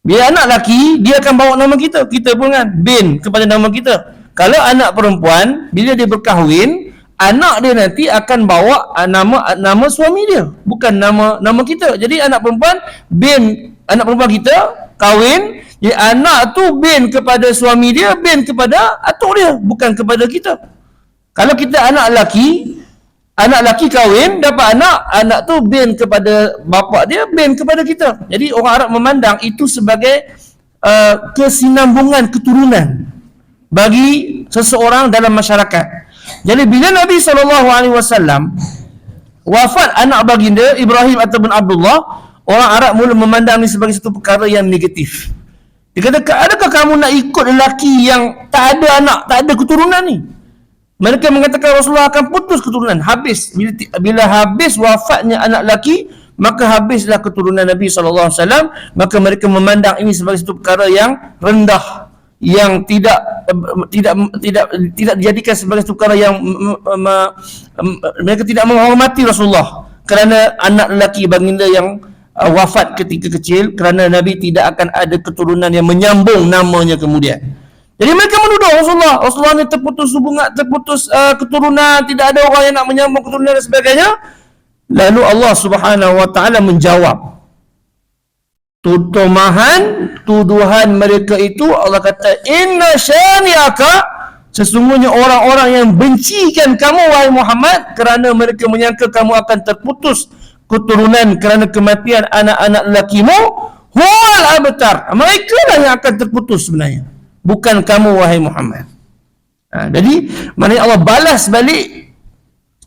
Bila anak lelaki, dia akan bawa nama kita. Kita pun kan bin kepada nama kita. Kalau anak perempuan, bila dia berkahwin, anak dia nanti akan bawa nama suami dia, bukan nama kita. Jadi anak perempuan bin, anak perempuan kita kahwin, jadi anak tu bin kepada suami dia, bin kepada atuk dia, bukan kepada kita. Kalau kita anak lelaki kahwin, dapat anak tu bin kepada bapa dia, bin kepada kita. Jadi orang Arab memandang itu sebagai kesinambungan keturunan. bagi seseorang dalam masyarakat. Jadi bila Nabi SAW wafat anak baginda Ibrahim ataupun Abdullah, orang Arab mula memandang ini sebagai satu perkara yang negatif. Dia kata, adakah kamu nak ikut lelaki yang tak ada anak, tak ada keturunan ni? Mereka mengatakan Rasulullah akan putus keturunan, habis. Bila habis wafatnya anak lelaki, maka habislah keturunan Nabi SAW. Maka mereka memandang ini sebagai satu perkara yang rendah, yang tidak dijadikan sebagai satu perkara yang mereka tidak menghormati Rasulullah kerana anak lelaki baginda yang wafat ketika kecil, kerana Nabi tidak akan ada keturunan yang menyambung namanya kemudian. Jadi mereka menuduh Rasulullah ni terputus hubungan, terputus keturunan, tidak ada orang yang nak menyambung keturunan dan sebagainya. Lalu Allah Subhanahu wa taala menjawab tuduhan mereka itu. Allah kata, inna syani'aka, sesungguhnya orang-orang yang bencikan kamu wahai Muhammad kerana mereka menyangka kamu akan terputus keturunan kerana kematian anak-anak lelakimu, huwal abtar, mereka lah yang akan terputus sebenarnya, bukan kamu wahai Muhammad. Jadi maknanya Allah balas balik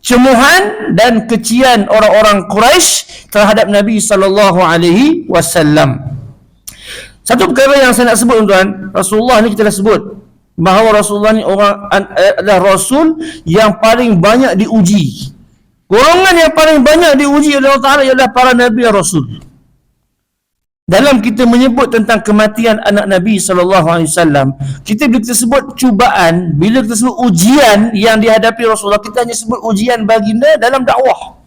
cemuhan dan kecacian orang-orang Quraisy terhadap Nabi SAW. Satu perkara yang saya nak sebut tuan, Rasulullah ni kita dah sebut bahawa Rasulullah ni adalah Rasul yang paling banyak diuji. Golongan yang paling banyak diuji oleh Allah Ta'ala ialah para Nabi dan Rasul. Dalam kita menyebut tentang kematian anak Nabi SAW, kita bila kita sebut cubaan, bila kita sebut ujian yang dihadapi Rasulullah, kita hanya sebut ujian baginda dalam dakwah.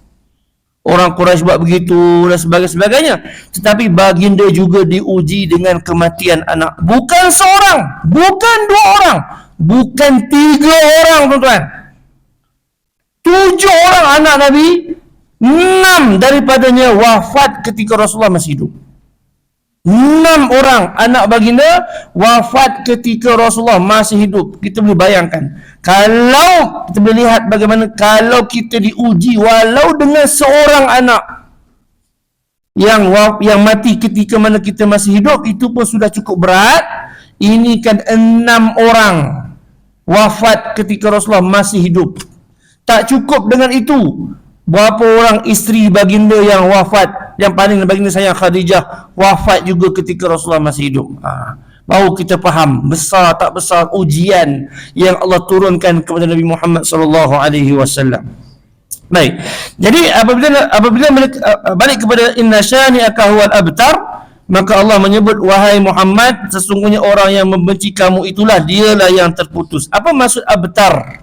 Orang Quraisy buat begitu dan sebagainya. Tetapi baginda juga diuji dengan kematian anak. Bukan seorang, bukan dua orang, bukan tiga orang tuan-tuan. 7 orang anak Nabi, 6 daripadanya wafat ketika Rasulullah masih hidup. 6 orang anak baginda wafat ketika Rasulullah masih hidup. Kita boleh bayangkan, kalau kita boleh lihat bagaimana kalau kita diuji walau dengan seorang anak yang mati ketika mana kita masih hidup, itu pun sudah cukup berat. Ini kan 6 orang wafat ketika Rasulullah masih hidup. Tak cukup dengan itu, berapa orang isteri baginda yang wafat, yang paling baginda sayang Khadijah wafat juga ketika Rasulullah masih hidup. Baru kita faham besar tak besar ujian yang Allah turunkan kepada Nabi Muhammad SAW. Baik. Jadi apabila mereka balik kepada inna syani'aka huwal abtar, maka Allah menyebut, wahai Muhammad, sesungguhnya orang yang membenci kamu itulah dialah yang terputus. Apa maksud abtar?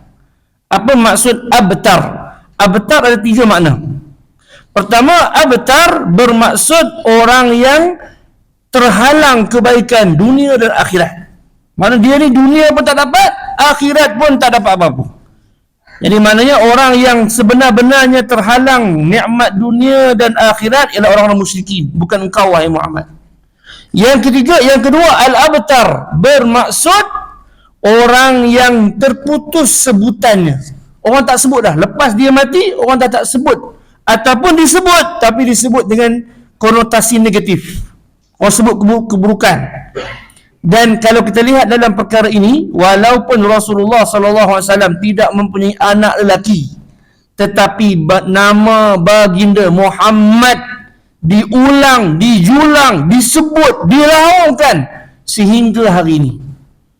Apa maksud abtar? Abtar ada 3 makna. Pertama, abtar bermaksud orang yang terhalang kebaikan dunia dan akhirat. Mana dia ni dunia pun tak dapat, akhirat pun tak dapat apa-apa. Jadi maknanya orang yang sebenar-benarnya terhalang nikmat dunia dan akhirat ialah orang-orang musyrikin, bukan engkau wahai Muhammad. Yang kedua, al-abtar bermaksud orang yang terputus sebutannya. Orang tak sebut dah, lepas dia mati orang tak sebut, ataupun disebut tapi disebut dengan konotasi negatif. Orang sebut keburukan. Dan kalau kita lihat dalam perkara ini, walaupun Rasulullah SAW tidak mempunyai anak lelaki, tetapi nama baginda Muhammad diulang, dijulang, disebut, diraungkan sehingga hari ini.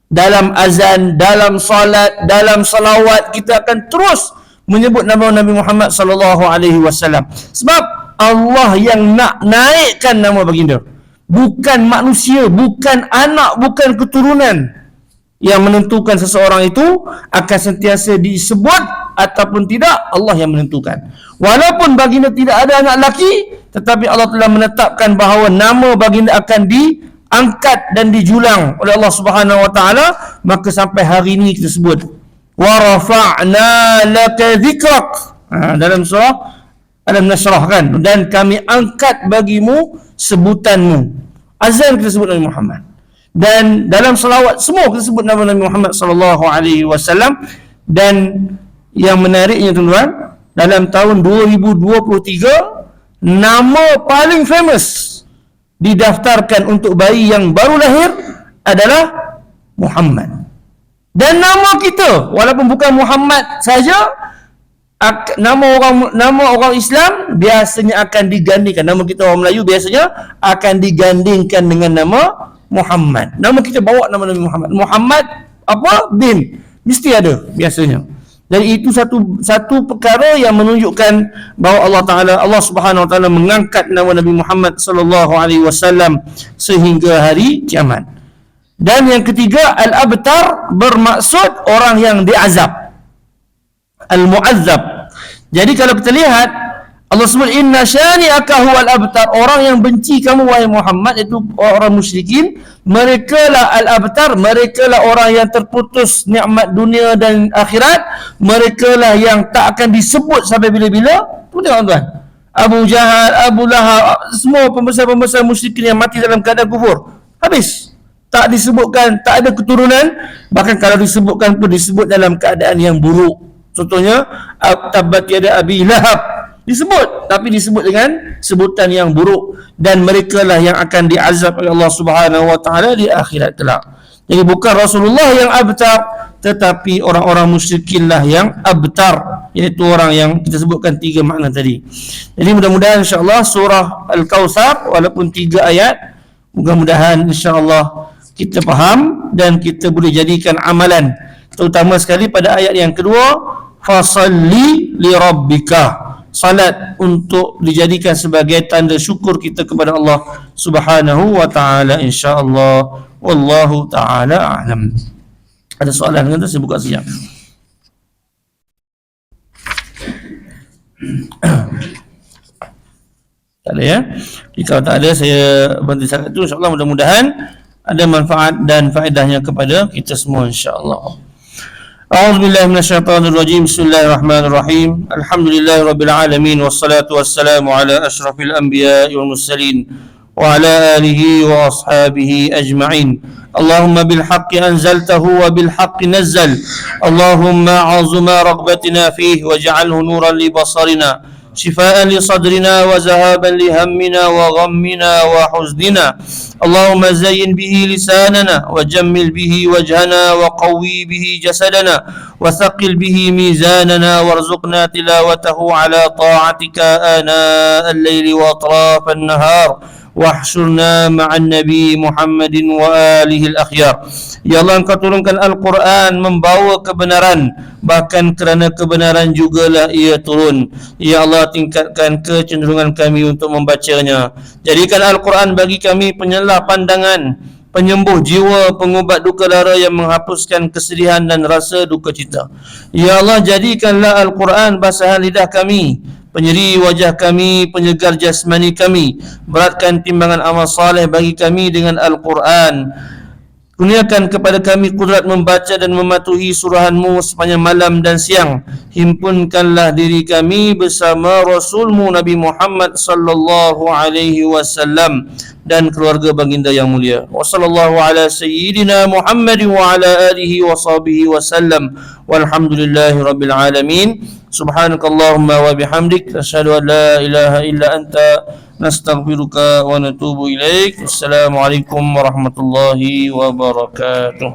Dalam azan, dalam salat, dalam salawat, kita akan terus menyebut nama Nabi Muhammad SAW. Sebab Allah yang nak naikkan nama baginda, bukan manusia, bukan anak, bukan keturunan yang menentukan seseorang itu akan sentiasa disebut ataupun tidak. Allah yang menentukan. Walaupun baginda tidak ada anak lelaki, tetapi Allah telah menetapkan bahawa nama baginda akan diangkat dan dijulang oleh Allah Subhanahu wa taala. Maka sampai hari ini kita sebut wa rafa'na laka dzikrak, dalam surah Alam Nashrah kan, dan kami angkat bagimu sebutanmu. Azan kita sebut Nabi Muhammad, dan dalam selawat semua kita sebut nama Nabi Muhammad SAW. Dan yang menariknya tuan-tuan, dalam tahun 2023 nama paling famous didaftarkan untuk bayi yang baru lahir adalah Muhammad. Dan nama kita walaupun bukan Muhammad saja, nama orang Islam biasanya akan digandingkan, nama kita orang Melayu biasanya akan digandingkan dengan nama Muhammad. Nama kita bawa nama Nabi Muhammad. Muhammad apa? Bin. Mesti ada biasanya. Jadi itu satu perkara yang menunjukkan bahawa Allah Subhanahu Wa Taala mengangkat nama Nabi Muhammad sallallahu alaihi wasallam sehingga hari kiamat. Dan yang ketiga, al-abtar bermaksud orang yang diazab. Al-mu'azzab. Jadi kalau kita lihat Allah sebut inna syani'aka huwal abtar, orang yang benci kamu wahai Muhammad itu orang musyrikin, mereka lah al-abtar, mereka lah orang yang terputus nikmat dunia dan akhirat, mereka lah yang tak akan disebut sampai bila-bila. Tu tengok tuan, Abu Jahal, Abu Lahab, semua pembesar-pembesar musyrikin yang mati dalam keadaan kufur, habis, tak disebutkan, tak ada keturunan, bahkan kalau disebutkan pun disebut dalam keadaan yang buruk. Contohnya tabbat yada Abi Lahab disebut, tapi disebut dengan sebutan yang buruk, dan mereka lah yang akan diazab oleh Allah Subhanahu Wa Taala di akhirat kelak. Jadi bukan Rasulullah yang abtar, tetapi orang-orang musyrikin lah yang abtar, iaitu orang yang kita sebutkan 3 makna tadi. Jadi mudah-mudahan insya-Allah surah Al-Kautsar walaupun 3 ayat, mudah-mudahan insya-Allah kita faham dan kita boleh jadikan amalan, terutama sekali pada ayat yang kedua, fasalli li rabbika. Salat untuk dijadikan sebagai tanda syukur kita kepada Allah Subhanahu Wa Taala, insya-Allah. Wallahu taala a'lam. Ada soalan kan tu? Saya buka sekejap. Tak ada ya? Jika tak ada, saya berhenti sangat tu. InsyaAllah mudah-mudahan ada manfaat dan faedahnya kepada kita semua, insyaAllah. أعوذ بالله من الشيطان الرجيم. بسم الله الرحمن الرحيم. الحمد لله رب العالمين، والصلاة والسلام على أشرف الأنبياء والمرسلين وعلى آله وأصحابه أجمعين. اللهم بالحق أنزلته وبالحق نزل، اللهم عظم رغبتنا فيه واجعله نورا لبصرنا، شفاء لصدرنا وذهابا لهمنا وغمنا وحزننا. اللهم زين به لساننا وجمل به وجهنا وقوي به جسدنا وثقل به ميزاننا، وارزقنا تلاوته على طاعتك آناء الليل وأطراف النهار، واحشرنا مع النبي محمد وآله الأخيار. Ya Allah, Engkau turunkan Al-Quran membawa kebenaran, bahkan kerana kebenaran jugalah ia turun. Ya Allah, tingkatkan kecenderungan kami untuk membacanya. Jadikan Al-Quran bagi kami penyelah pandangan, penyembuh jiwa, pengubat duka lara yang menghapuskan kesedihan dan rasa duka cita. Ya Allah, jadikanlah Al-Quran basahan lidah kami, penyeri wajah kami, penyegar jasmani kami. Beratkan timbangan amal saleh bagi kami dengan Al-Quran. Kurniakan kepada kami kudrat membaca dan mematuhi surahan-Mu sepanjang malam dan siang. Himpunkanlah diri kami bersama Rasul-Mu Nabi Muhammad sallallahu alaihi wasallam dan keluarga baginda yang mulia. Wa sallallahu ala sayyidina Muhammad wa ala alihi wa sahbihi wasallam. Walhamdulillahi rabbil alamin. Subhanakallahumma wa bihamdik, asyhadu an la ilaha illa anta, nastaghfiruka wa natubu ilaik. Assalamualaikum warahmatullahi wabarakatuh.